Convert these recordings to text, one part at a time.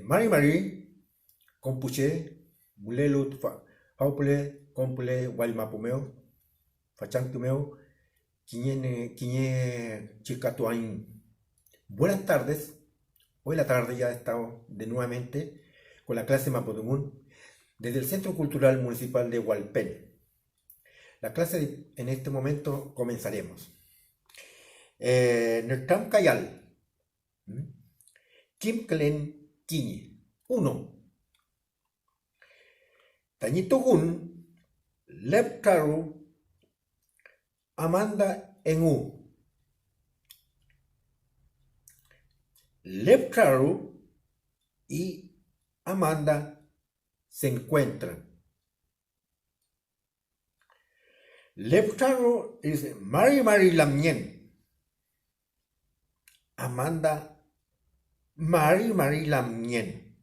Mari Mari, Compuche, Mulelut, Faupule, Compule, Walmapumeo, Fachantumeo, Quiñe, Chicatuain. Buenas tardes. Hoy la tarde ya estamos de nuevamente con la clase Mapudungun desde el Centro Cultural Municipal de Hualpén. La clase en este momento comenzaremos. Nertam Kayal. Kim Klen Kiñi. 1. Tañitugun Leptaru Amanda Engu. Leptaru y Amanda se encuentran. Leptaru dice Mari Lamien. Amanda Mari Lamien.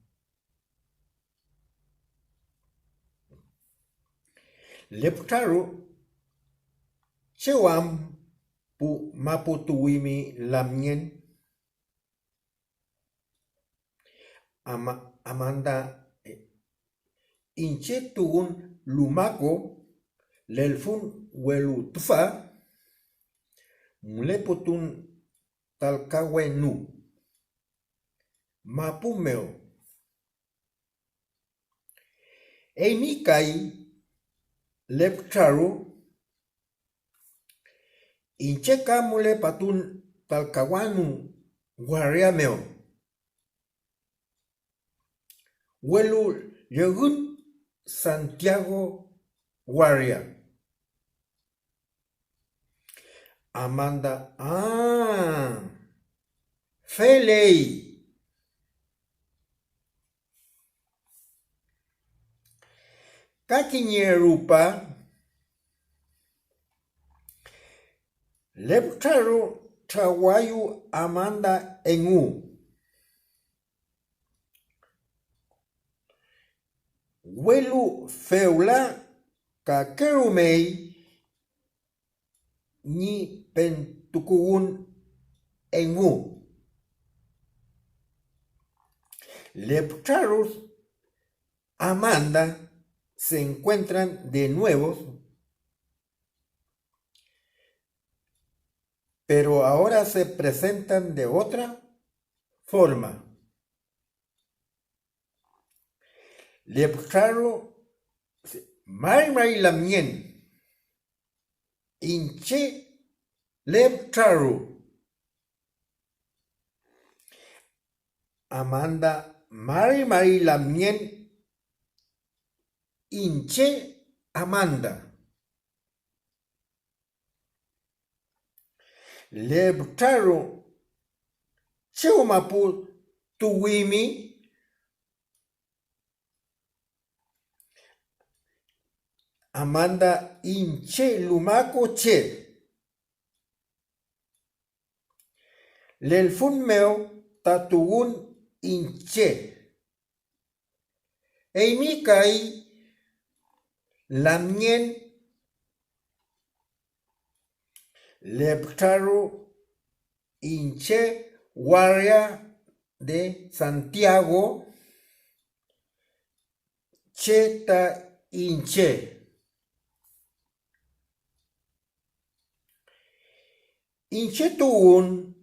Leptaru Chewam pu Maputuimi Lamien. Amanda Inchetugun Lumako Lelfun Welu Tufa Muleputun Talcawenu Mapumeo Eimikai Leptaru Incheka Mulepatun Talcawanu Guariameo Welu Yegun Santiago Guaria. Amanda Felei Kakiñerupa Leptaru Tawayu Amanda Engu Welu Feula Kakerumei Ni Pentukugun Engu Leptarus Amanda se encuentran de nuevo, pero ahora se presentan de otra forma. Leptaru Mari Lamien Inche Leptaru Amanda Mari Lamien Inche Amanda Leptaru Cheumapu Tuwimi Amanda Inche Lumaco Che Lelfunmeo Tatugun Inche Eimikai Lamien Leptaru Inche Guaria de Santiago Cheta Inche Inchetuun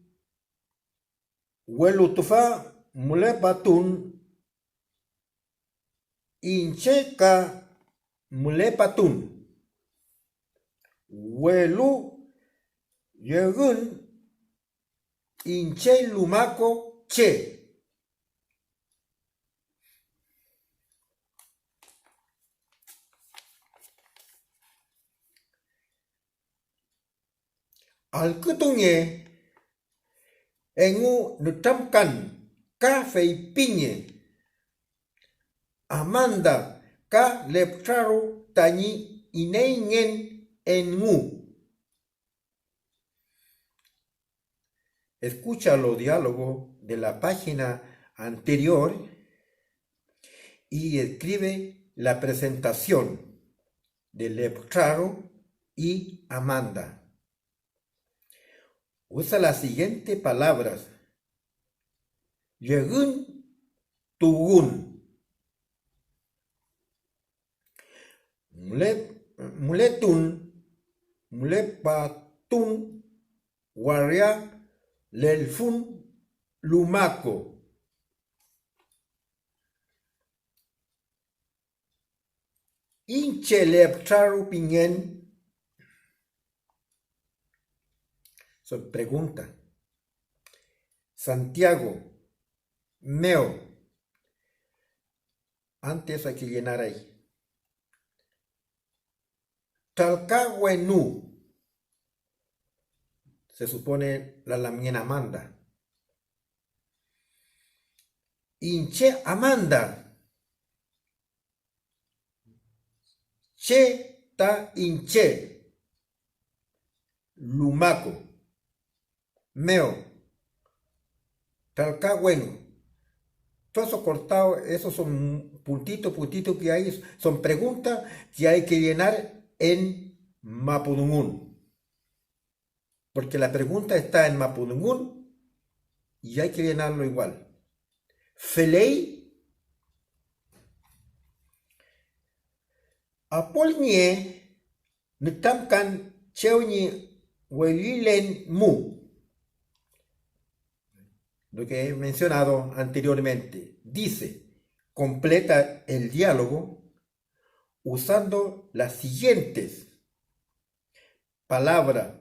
Welutufa Mulepatun Incheka Mulepatun Welu Yegun Inche Lumaco Che Alkutunye Engu Nutamkan Ka Feipiñe Amanda Ka Leptaru Tañi Ineingen Engu. Escucha los diálogos de la página anterior y escribe la presentación de Leptaru y Amanda. Usa las siguientes palabras: Yegun tugun. Muletun, mulepatun, waria, lelfun, lumaco. Inche leptaru piñen. Son pregunta. Santiago, Meo. Antes hay que llenar ahí. Talcahuenú. Se supone la lamien Amanda. Inche Amanda. Che ta inche. Lumaco. Meo. Talcahuenú. Todo eso cortado, esos son puntitos que hay, son preguntas que hay que llenar en Mapudungún. Porque la pregunta está en Mapudungún y hay que llenarlo igual. Felei, apolnie, netamkan cheuni huelilen mu. Lo que he mencionado anteriormente. Dice, completa el diálogo usando las siguientes palabras.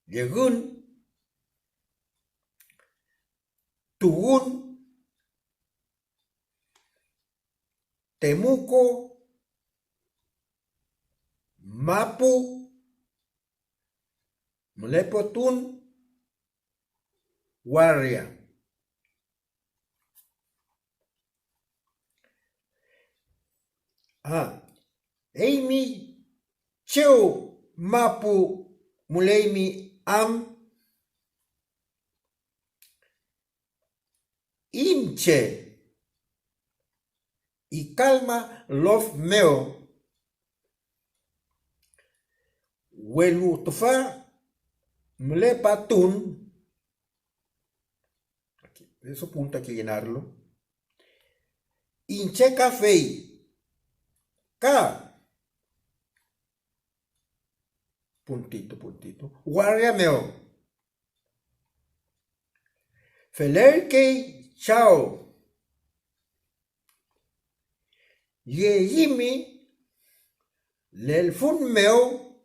Yegun, tugun, temuco, mapu, mlepotun, Warria. Amy Cheu Mapu Muleimi Am Inche y calma Love Meo Welu Tufa Mlepatun. Eso punto hay que llenarlo. Inche café. K. Puntito. Guardia meo. Felerke chao. Yeyimi. Lelfun meo.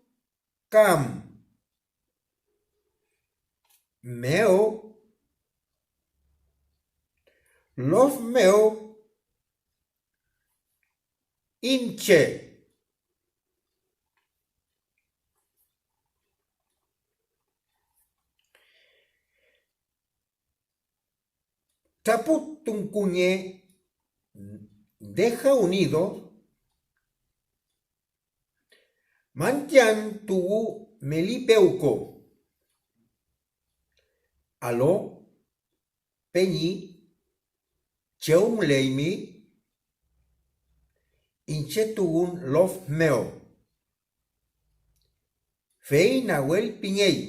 Cam. Meo. Los meo. Inche. Taputuncuñe deja unido. Mantian tu melipeuco. Aló. Peñi. Cheum leimi. Inchetugun lof meo. Fei nahuel piñei.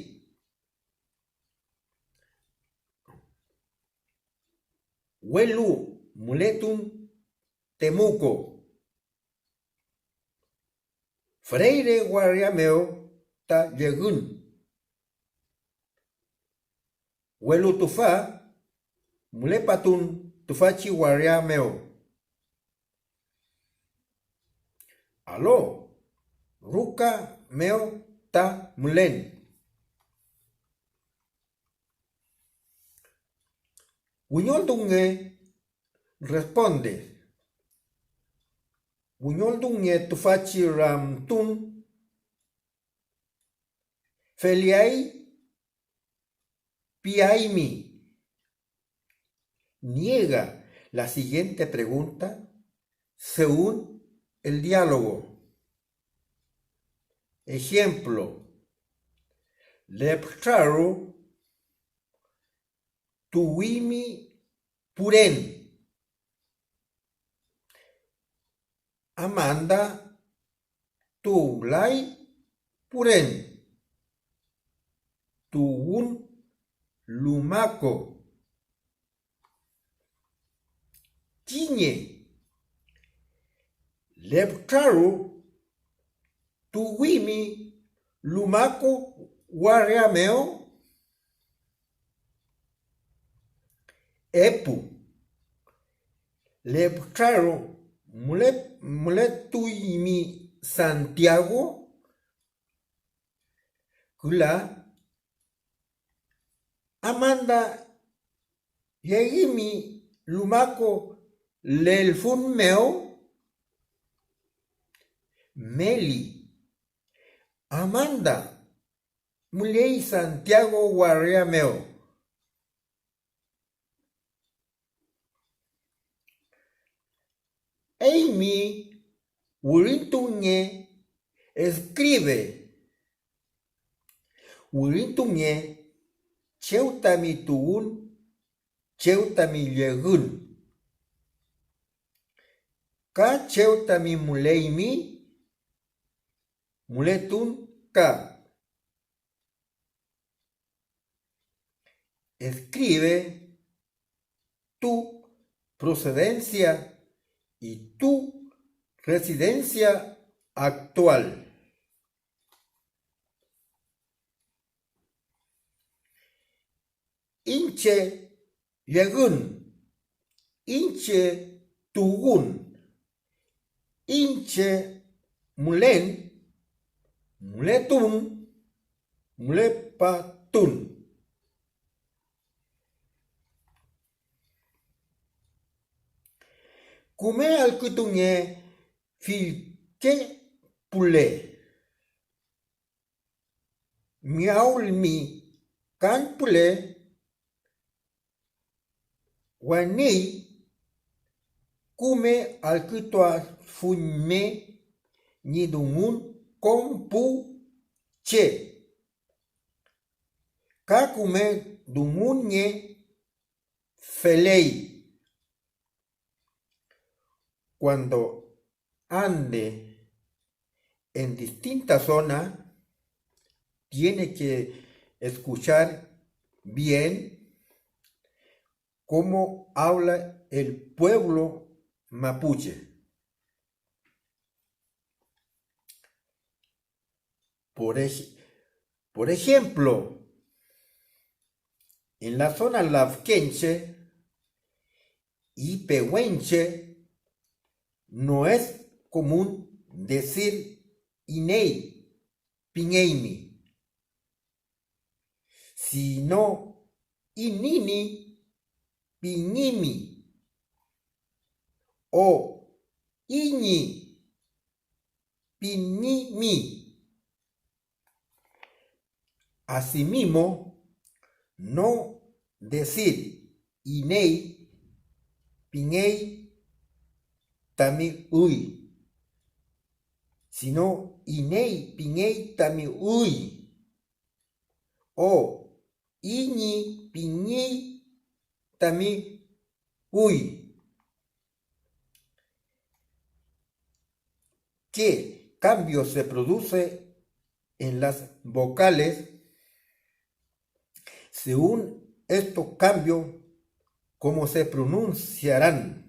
Huelu muletun temuco. Freire guariameo ta yegun. Huelu tufa mulepatun tufachi guariameo. Aló, ruca meo ta mulen. Buñol dungue responde. Buñol dungue tufachi ramtun. Feliai piaimi. Niega la siguiente pregunta según el diálogo. Ejemplo. Lepcharu tuwimi puren. Amanda tublai puren. Tugun lumaco. tiñe, leptaru, tuwimi, lumaco, guarreameo, epu, leptaru, muletuimi, Santiago, kula, Amanda, yegimi, lumaco, lelfunmeo, Meli, Amanda, mulei Santiago guarreameo. Amy, Wurintunye, escribe, Wurintunye, cheutami tuun, cheutami yegun. Ka cheutami muleimi, muletun ka. Escribe tu procedencia y tu residencia actual. Inche yegun, inche tugun, inche mulen, muletun, mulepatun. Kume alkutunye filke pule. Miaulmi kan pule. Wani kume alkutua funme nidungun kompu che. Kakume dungunye felei. Cuando ande en distintas zonas, tiene que escuchar bien cómo habla el pueblo mapuche. Por ejemplo, en la zona lavquenche y pehuenche, no es común decir inei, piñeimi, sino inini, piñimi, o iñi, piñimi. Asimismo, no decir inei, piñei, tami uy, sino inei, piñei, tami uy, o iñi, piñi, tami uy. ¿Qué cambio se produce en las vocales? Según estos cambios, ¿cómo se pronunciarán?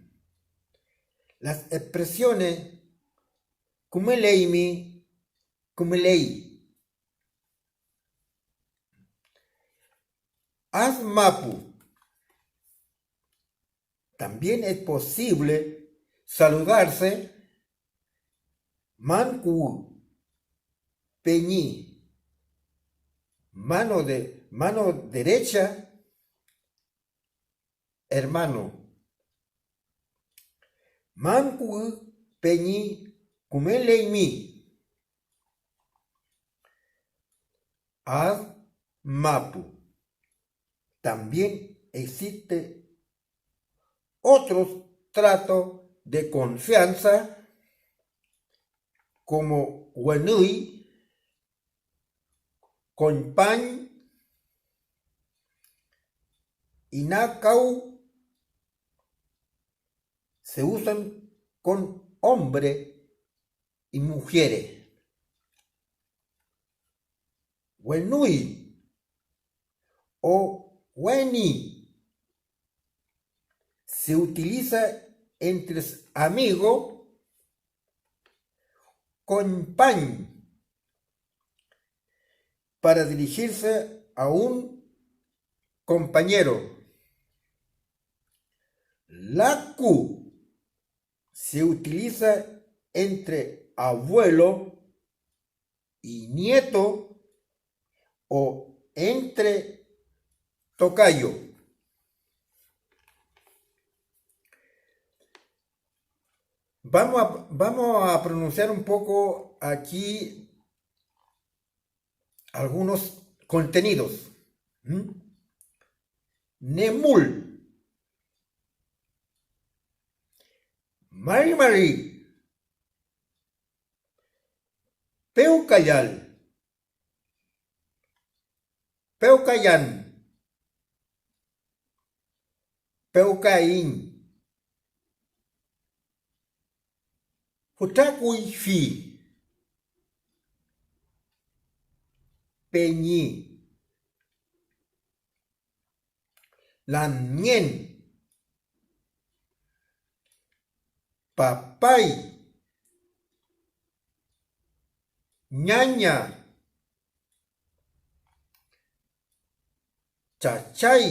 Las expresiones kumeleimi, kumelei, asmapu. También es posible saludarse manku, peñi, mano derecha, hermano. Manku, peñi, kumeleimi. Asmapu. También existe otros tratos de confianza como wenui, compañ, inacau, se usan con hombres y mujeres. Wenui o weni se utiliza entre amigo, company, para dirigirse a un compañero. La Q se utiliza entre abuelo y nieto o entre tocayo. Vamos a pronunciar un poco aquí algunos contenidos. Nemul, Mari, Peucayal, Peucayan, Peucaín, Hutakui Fi, Peñi, Lanien, Papay, Ñaña, Chachay,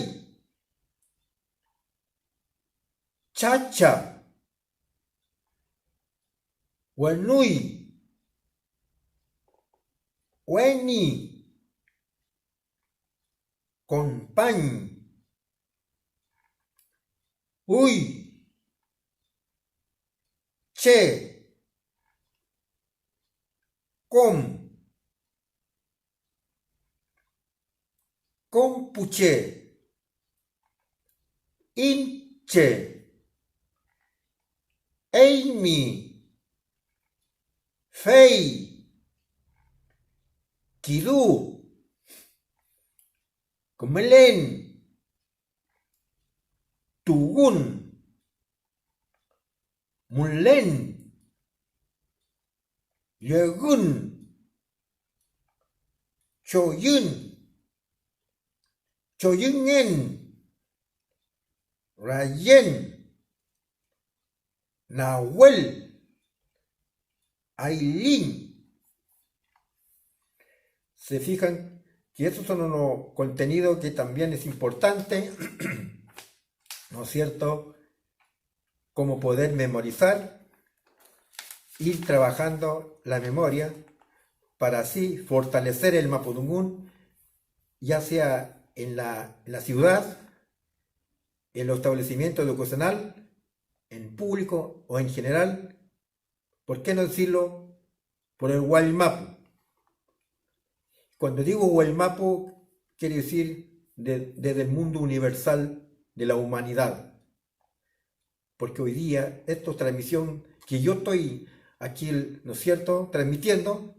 Chacha, Wanui, Weni, Compañ, Uy, Che, Com, Compuche, Inche, Amy, Fei, Kidu, Kumelen, Tugun, Mulen, Yegun, Choyun, Choyungen, Rayen, Nahuel, Ailin. Se fijan que estos son unos contenidos que también es importante, ¿no es cierto?, como poder memorizar, ir trabajando la memoria para así fortalecer el mapudungún, ya sea en la ciudad, en los establecimientos educacionales, en público o en general, ¿por qué no decirlo por el Guaymapu? Cuando digo Guaymapu, quiere decir desde el mundo universal de la humanidad. Porque hoy día, esta transmisión que yo estoy aquí, ¿no es cierto?, transmitiendo,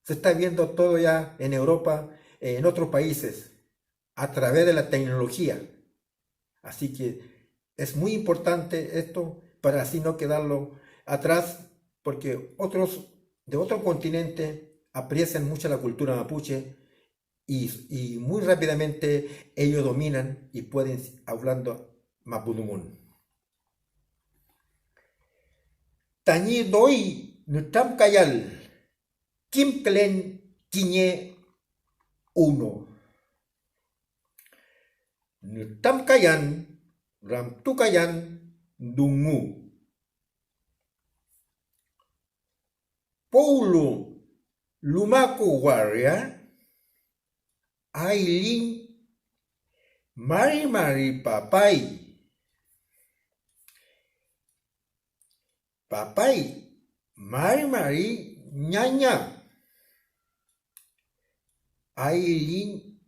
se está viendo todo ya en Europa, en otros países, a través de la tecnología. Así que es muy importante esto para así no quedarlo atrás, porque otros de otro continente aprecian mucho la cultura mapuche y muy rápidamente ellos dominan y pueden hablando mapudungún. Tañi doi nutam kayal, Kimklen Kiñe 1. Nutam kayan, Ramtukayan Dungu. Paulo Lumaco Warrior, Aileen Mari Papay. Papay Mari Ñaña. Aileen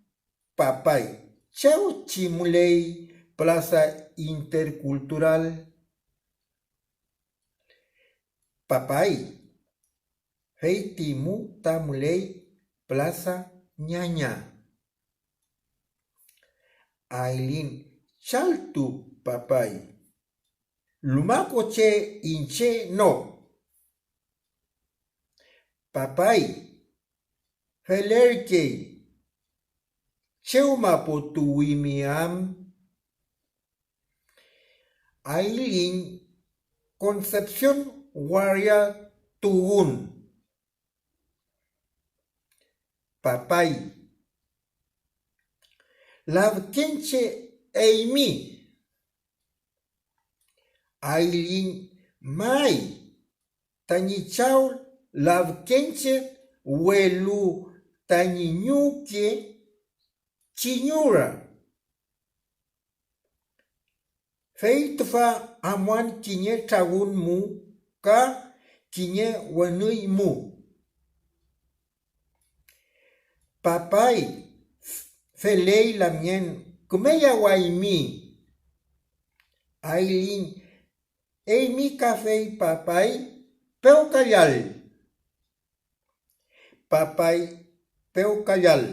Papay. Chau Chimuley Plaza Intercultural. Papay. Heitimu Tamuley Plaza Ñaña. Aileen Chaltu Papay. Lumaco che inche no. Papay. Felerke. Cheumapotuimiam. Aileen Concepción Waria Tugun. Papay. Lavkenche Eimi. Ailin Mai. Tanichau Lavkenche Welu Taniñuque Chiñura. Feitfa amuan kiñe chagun mu ka kiñe wanui mu. Papay felei lamien kumeya waimi. Ailin eimi café papay peucayal. Papay peucayal.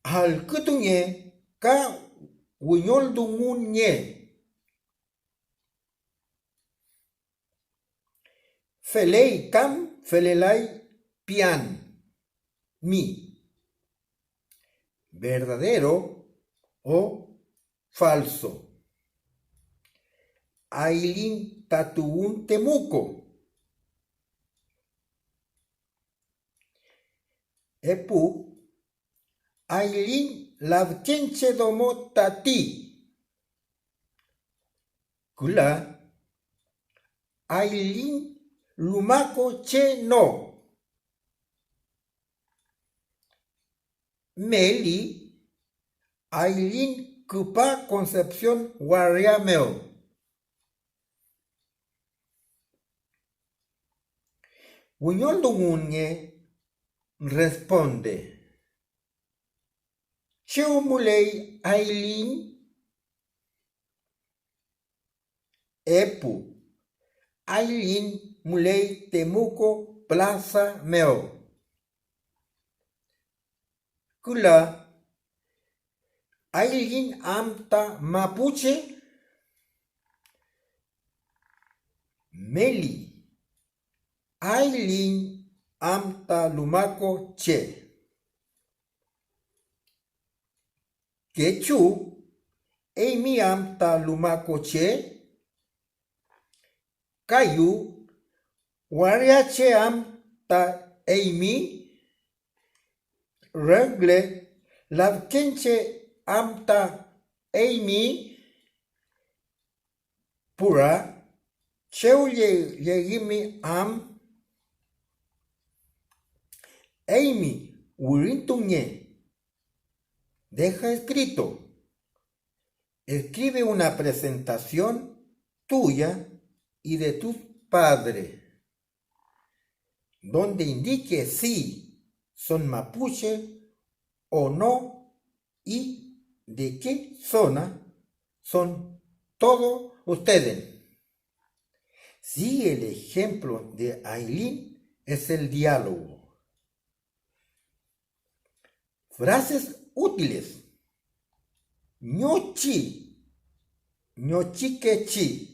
Al kutunye ka wiñol dungun nye. Felei kam felelai pian. Mi. Verdadero o falso. Ailin tatuun temuco. Epu. Ailin lavkenche domo tati. Kula. Ailin lumako che no. Meli. Ailin kupa Concepción Guariameo. Wiñol Dungunye responde. Cheumulei Ailin. Epu. Ailin mulei temuco plaza meo. Kula. Ailin amta mapuche. Meli. Ailin amta lumako che. Quechu. Eimi amta lumako che. Kayu. Wariache amta eimi. Regle. Lavkenche amta eimi. Pura. Cheu yegimi am. Eimi. Urintunye. Deja escrito. Escribe una presentación tuya y de tu padre, donde indique si son mapuche o no y de qué zona son todos ustedes. Si el ejemplo de Ailin es el diálogo. Frases útiles. Ñochi. Ñochiquechi.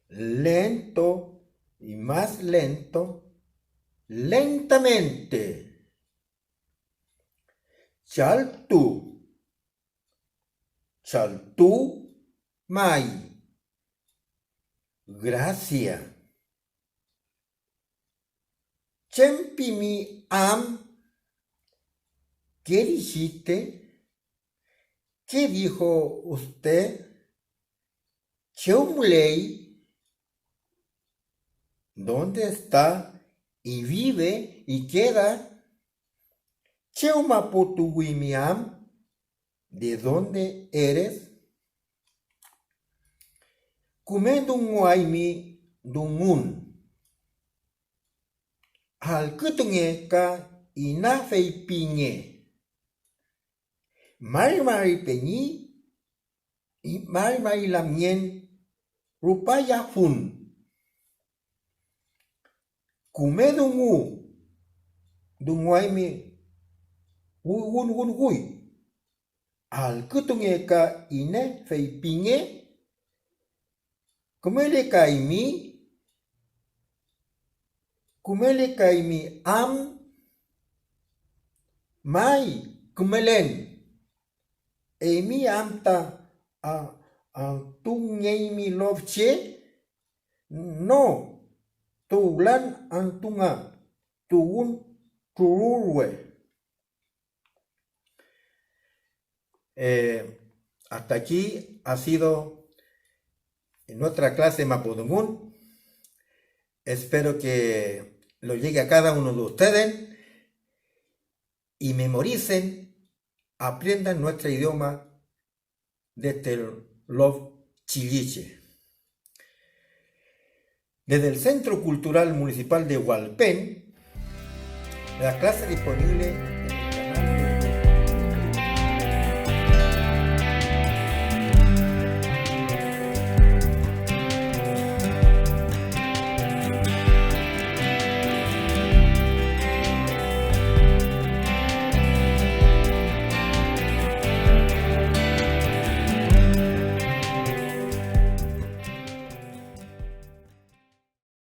Lento y más lento. Lentamente. Chaltu. Chaltu mai. Gracia. Chempimi am. ¿Qué dijiste? ¿Qué dijo usted? Cheumulei. ¿Dónde está y vive y queda? Cheumaputuwimiam. ¿De dónde eres? Kumedunguaimi dungun. Halkutunge ka inafei piñe. Mari peñi y mari lamien rupaya fun. Kumedungu dunguaimi gun. Al kutunge ka ine fei piñe. Kumele kaimi am. Mai kumelen. Emi amta Antun mi lovche, no, tulan antunga, tugun tururwe. Hasta aquí ha sido nuestra clase Mapudungun. Espero que lo llegue a cada uno de ustedes y memoricen, aprendan nuestro idioma desde el Love Chilliche. Desde el Centro Cultural Municipal de Hualpén, la clase disponible en el canal de